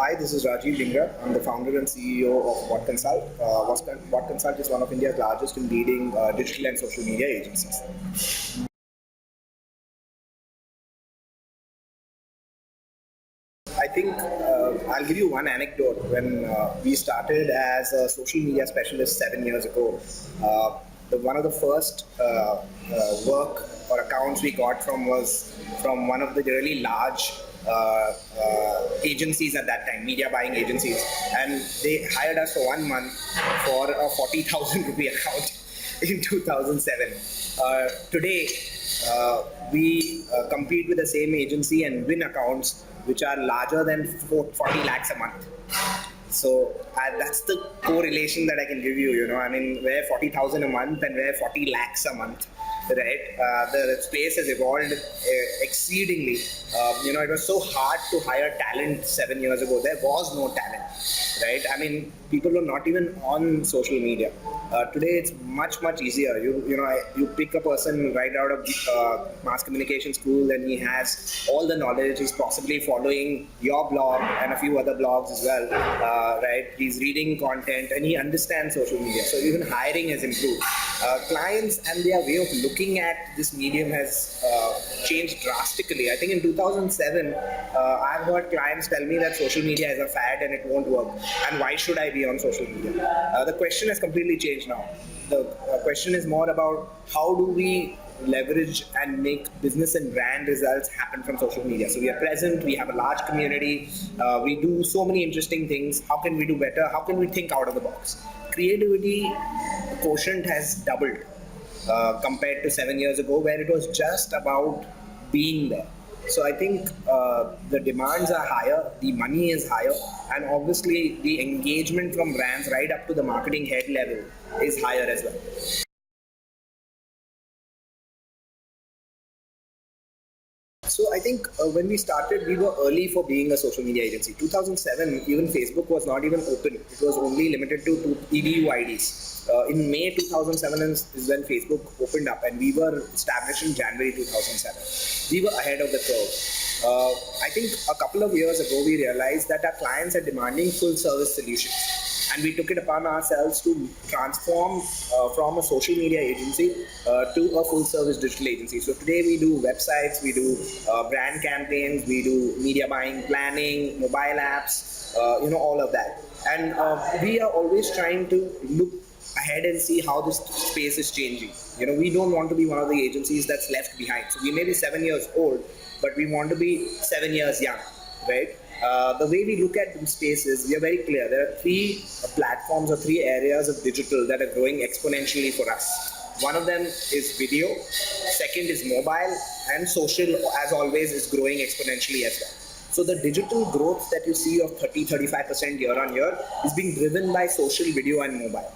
Hi, this is Rajiv Dhingra. I'm the founder and CEO of What Consult. What Consult is one of India's largest and leading digital and social media agencies. I think I'll give you one anecdote. When we started as a social media specialist 7 years ago, one of the first work or accounts we got from was from one of the really large agencies at that time, media buying agencies, and they hired us for 1 month for a 40,000 rupee account in 2007. Today, we compete with the same agency and win accounts which are larger than 40 lakhs a month. So that's the correlation that I can give you. I mean, where 40,000 a month and where 40 lakhs a month, right? The space has evolved exceedingly. It was so hard to hire talent 7 years ago. There was no talent, right? I mean, people were not even on social media. Today, it's much easier. You pick a person right out of mass communication school, and he has all the knowledge. He's possibly following your blog and a few other blogs as well, right? He's reading content and he understands social media. So even hiring has improved. Clients and their way of looking at this medium has changed drastically. I think in 2007, I've heard clients tell me that social media is a fad and it won't work. And why should I be on social media? The question has completely changed now. The question is more about how do we leverage and make business and brand results happen from social media. So we are present, we have a large community, we do so many interesting things. How can we do better? How can we think out of the box? Creativity quotient has doubled compared to 7 years ago, where it was just about being there. So I think the demands are higher, the money is higher, and obviously the engagement from brands right up to the marketing head level is higher as well. So I think when we started, we were early for being a social media agency. 2007, even Facebook was not even open. It was only limited to EDU IDs. In May 2007 is when Facebook opened up, and we were established in January 2007. We were ahead of the curve. I think a couple of years ago, we realized that our clients are demanding full service solutions. And we took it upon ourselves to transform from a social media agency to a full-service digital agency. So today we do websites, we do brand campaigns, we do media buying, planning, mobile apps, all of that. And we are always trying to look ahead and see how this space is changing. We don't want to be one of the agencies that's left behind. So we may be 7 years old, but we want to be 7 years young, right? The way we look at these spaces, we are very clear. There are three platforms or three areas of digital that are growing exponentially for us. One of them is video, second is mobile, and social, as always, is growing exponentially as well. So the digital growth that you see of 30-35% year on year is being driven by social, video, and mobile.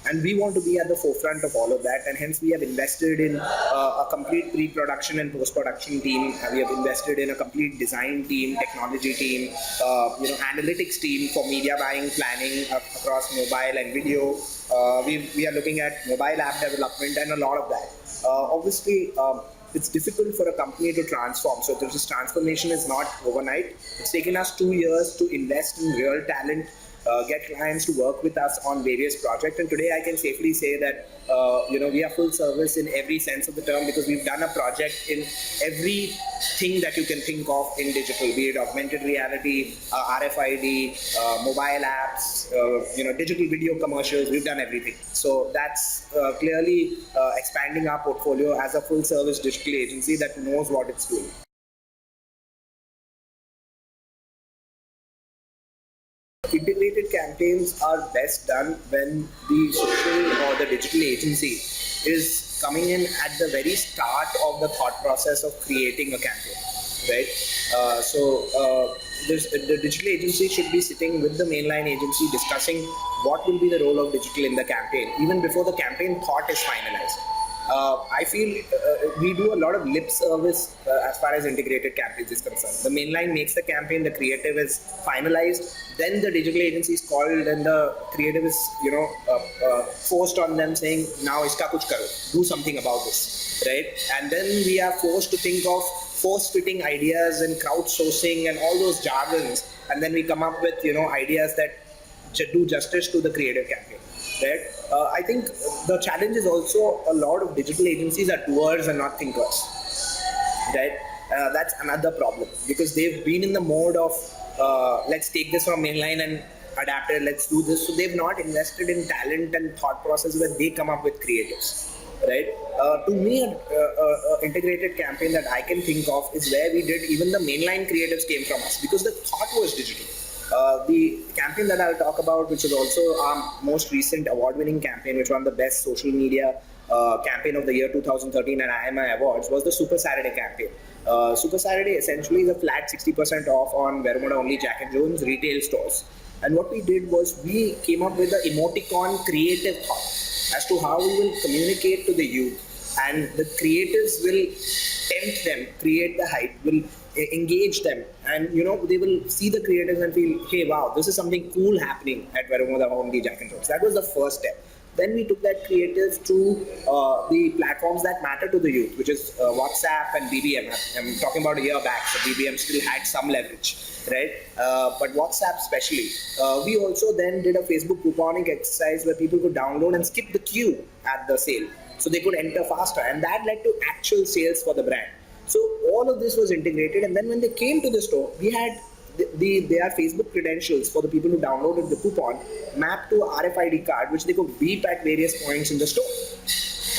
And we want to be at the forefront of all of that, and hence we have invested in a complete pre-production and post-production team. We have invested in a complete design team, technology team, analytics team for media buying, planning across mobile and video. We are looking at mobile app development and a lot of that. Obviously, it's difficult for a company to transform. So this transformation is not overnight. It's taken us 2 years to invest in real talent, get clients to work with us on various projects. And today I can safely say that we are full service in every sense of the term, because we've done a project in everything that you can think of in digital, be it augmented reality, RFID, mobile apps, digital video commercials. We've done everything. So that's clearly expanding our portfolio as a full service digital agency that knows what it's doing. Integrated campaigns are best done when the social or the digital agency is coming in at the very start of the thought process of creating a campaign, right? The digital agency should be sitting with the mainline agency discussing what will be the role of digital in the campaign, even before the campaign thought is finalized. I feel we do a lot of lip service as far as integrated campaigns is concerned. The mainline makes the campaign, the creative is finalized, then the digital agency is called, and the creative is forced on them saying, now iska kuch karo, do something about this, right? And then we are forced to think of force-fitting ideas and crowdsourcing and all those jargons, and then we come up with ideas that do justice to the creative campaign. Right? I think the challenge is also a lot of digital agencies are doers and not thinkers. Right? That's another problem because they've been in the mode of let's take this from mainline and adapt it, let's do this. So they've not invested in talent and thought process where they come up with creatives. Right? To me, an integrated campaign that I can think of is where we did even the mainline creatives came from us because the thought was digital. The campaign that I'll talk about, which is also our most recent award-winning campaign, which won the best social media campaign of the year 2013 at IMI Awards, was the Super Saturday campaign. Super Saturday essentially is a flat 60% off on Bermuda only Jack and Jones retail stores. And what we did was we came up with an emoticon creative thought as to how we will communicate to the youth, and the creatives will tempt them, create the hype, will engage them, and they will see the creatives and feel, hey, wow, this is something cool happening at Bermuda only Jack and Jones. That was the first step. Then we took that creative to the platforms that matter to the youth, which is WhatsApp and BBM. I'm talking about a year back, so BBM still had some leverage, right? But WhatsApp especially. We also then did a Facebook couponing exercise where people could download and skip the queue at the sale, so they could enter faster, and that led to actual sales for the brand. So all of this was integrated, and then when they came to the store, we had their Facebook credentials for the people who downloaded the coupon mapped to a RFID card, which they could beep at various points in the store,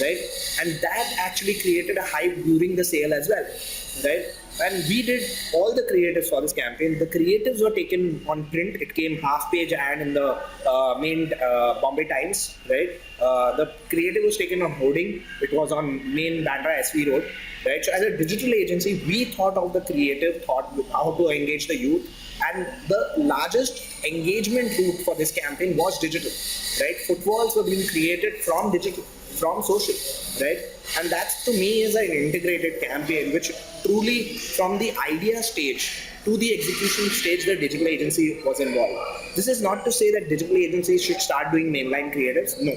right? And that actually created a hype during the sale as well, right? And we did all the creatives for this campaign. The creatives were taken on print. It came half-page ad in the main Bombay Times, right? The creative was taken on hoarding. It was on main Bandra SV Road, right? So as a digital agency, we thought of the creative, thought how to engage the youth. And the largest engagement route for this campaign was digital, right? Footfalls were being created from digital, from social, right? And that to me is an integrated campaign, which truly from the idea stage to the execution stage, the digital agency was involved. This is not to say that digital agencies should start doing mainline creatives. No.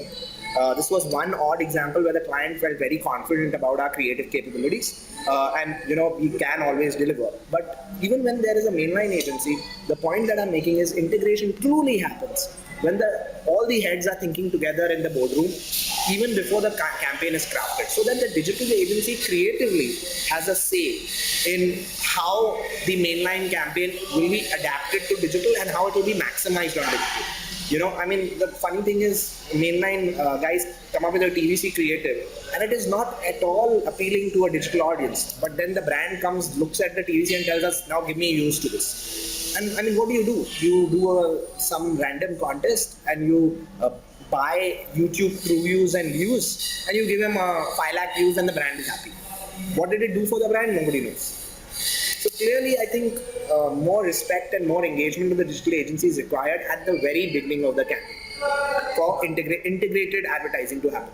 This was one odd example where the client felt very confident about our creative capabilities, and we can always deliver. But even when there is a mainline agency, the point that I'm making is integration truly happens when all the heads are thinking together in the boardroom, even before the campaign is crafted. So then the digital agency creatively has a say in how the mainline campaign will be adapted to digital and how it will be maximized on digital. The funny thing is mainline guys come up with a TVC creative and it is not at all appealing to a digital audience. But then the brand comes, looks at the TVC and tells us, now give me use to this. And what do? You do some random contest and you buy YouTube through views and views, and you give them 5 lakh views and the brand is happy. What did it do for the brand? Nobody knows. So clearly, I think more respect and more engagement with the digital agency is required at the very beginning of the campaign for integrated advertising to happen.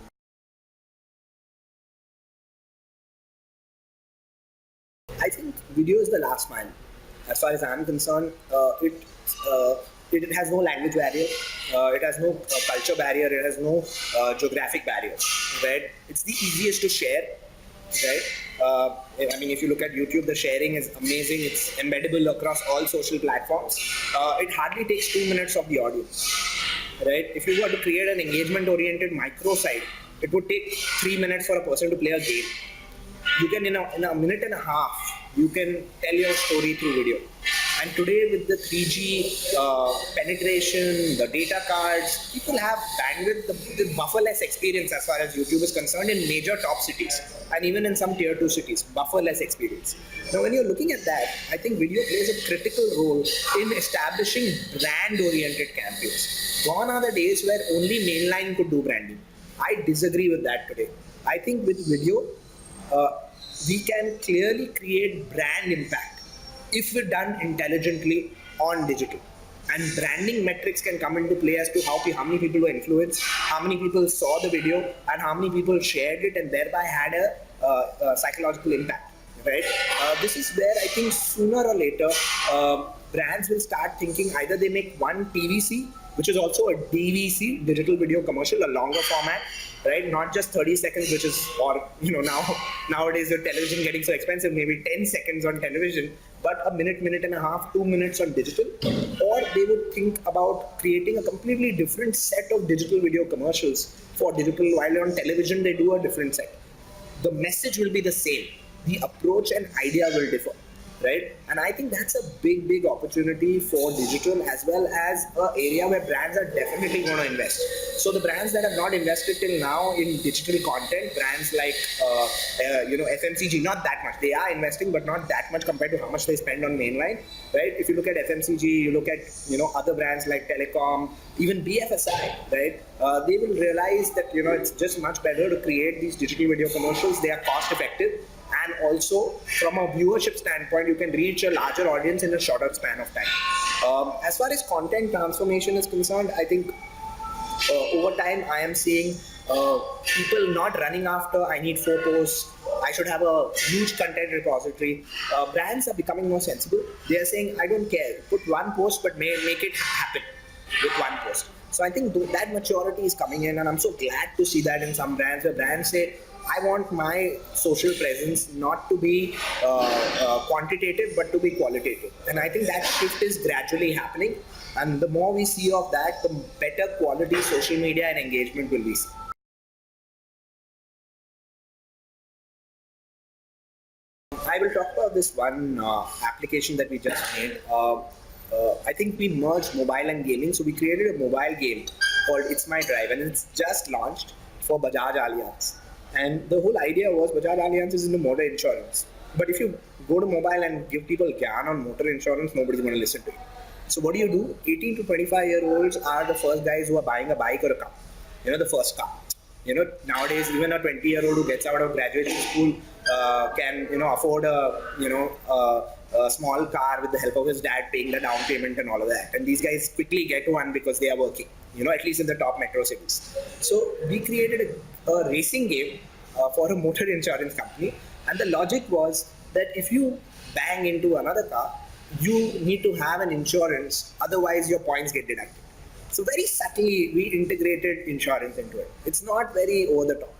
I think video is the last mile. As far as I'm concerned, it has no language barrier, it has no culture barrier, it has no geographic barrier, right? It's the easiest to share, right? If you look at YouTube, the sharing is amazing. It's embeddable across all social platforms. It hardly takes 2 minutes of the audience, right? If you were to create an engagement-oriented micro site, it would take 3 minutes for a person to play a game. You can, in a minute and a half, you can tell your story through video. And today with the 3G penetration, the data cards, people have bandwidth, the bufferless experience as far as YouTube is concerned in major top cities and even in some tier 2 cities, bufferless experience. Now when you're looking at that, I think video plays a critical role in establishing brand-oriented campaigns. Gone are the days where only mainline could do branding. I disagree with that today. I think with video, we can clearly create brand impact if we're done intelligently on digital. And branding metrics can come into play as to how many people were influenced, how many people saw the video, and how many people shared it and thereby had a psychological impact, right? This is where I think sooner or later, brands will start thinking either they make one TVC which is also a DVC, digital video commercial, a longer format, right? Not just 30 seconds, which is, or nowadays your television getting so expensive, maybe 10 seconds on television, but a minute, minute and a half, 2 minutes on digital. Or they would think about creating a completely different set of digital video commercials for digital, while on television they do a different set. The message will be the same. The approach and idea will differ, right? And I think that's a big, big opportunity for digital, as well as an area where brands are definitely going to invest. So the brands that have not invested till now in digital content, brands like FMCG, not that much. They are investing, but not that much compared to how much they spend on mainline, right? If you look at FMCG, you look at other brands like Telecom, even BFSI, right? They will realize that it's just much better to create these digital video commercials. They are cost effective. And also, from a viewership standpoint, you can reach a larger audience in a shorter span of time. As far as content transformation is concerned, I think over time I am seeing people not running after, I need 4 posts, I should have a huge content repository. Brands are becoming more sensible. They are saying, I don't care, put 1 post, but make it happen with 1 post. So I think that maturity is coming in, and I'm so glad to see that in some brands, where brands say, I want my social presence not to be quantitative, but to be qualitative. And I think that shift is gradually happening. And the more we see of that, the better quality social media and engagement will we see. I will talk about this one application that we just made. I think we merged mobile and gaming. So we created a mobile game called It's My Drive, and it's just launched for Bajaj Allianz. And the whole idea was Bajaj Allianz is into motor insurance. But if you go to mobile and give people gyan on motor insurance, nobody's going to listen to you. So what do? 18 to 25-year-olds are the first guys who are buying a bike or a car. The first car. Nowadays, even a 20-year-old who gets out of graduation school can, afford a small car with the help of his dad paying the down payment and all of that. And these guys quickly get one because they are working, at least in the top metro cities. So we created a racing game for a motor insurance company. And the logic was that if you bang into another car, you need to have an insurance, otherwise your points get deducted. So very subtly, we integrated insurance into it. It's not very over the top,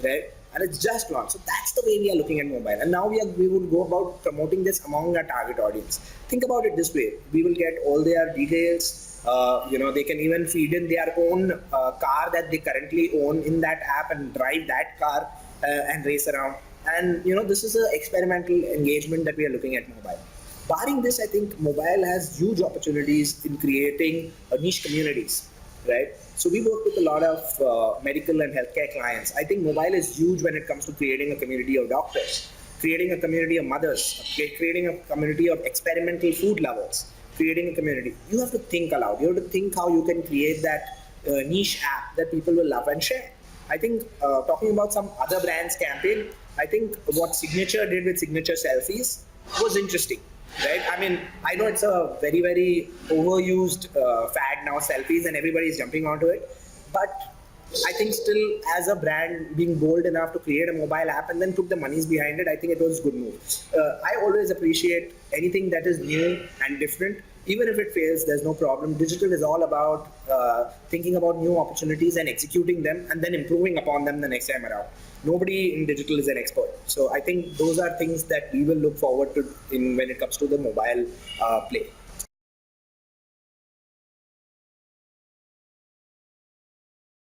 right? And it's just launched. So that's the way we are looking at mobile. And now we would go about promoting this among our target audience. Think about it this way. We will get all their details. They can even feed in their own car that they currently own in that app and drive that car and race around. And, this is an experimental engagement that we are looking at mobile. Barring this, I think mobile has huge opportunities in creating niche communities, right? So we work with a lot of medical and healthcare clients. I think mobile is huge when it comes to creating a community of doctors, creating a community of mothers, creating a community of experimental food lovers, creating a community. You have to think aloud. You have to think how you can create that niche app that people will love and share. I think talking about some other brands campaign, I think what Signature did with Signature Selfies was interesting. Right? I mean, I know it's a very, very overused fad now, selfies, and everybody's jumping onto it. But I think still, as a brand, being bold enough to create a mobile app and then put the monies behind it, I think it was a good move. I always appreciate anything that is new and different. Even if it fails, there's no problem. Digital is all about thinking about new opportunities and executing them and then improving upon them the next time around. Nobody in digital is an expert. So I think those are things that we will look forward to when it comes to the mobile play.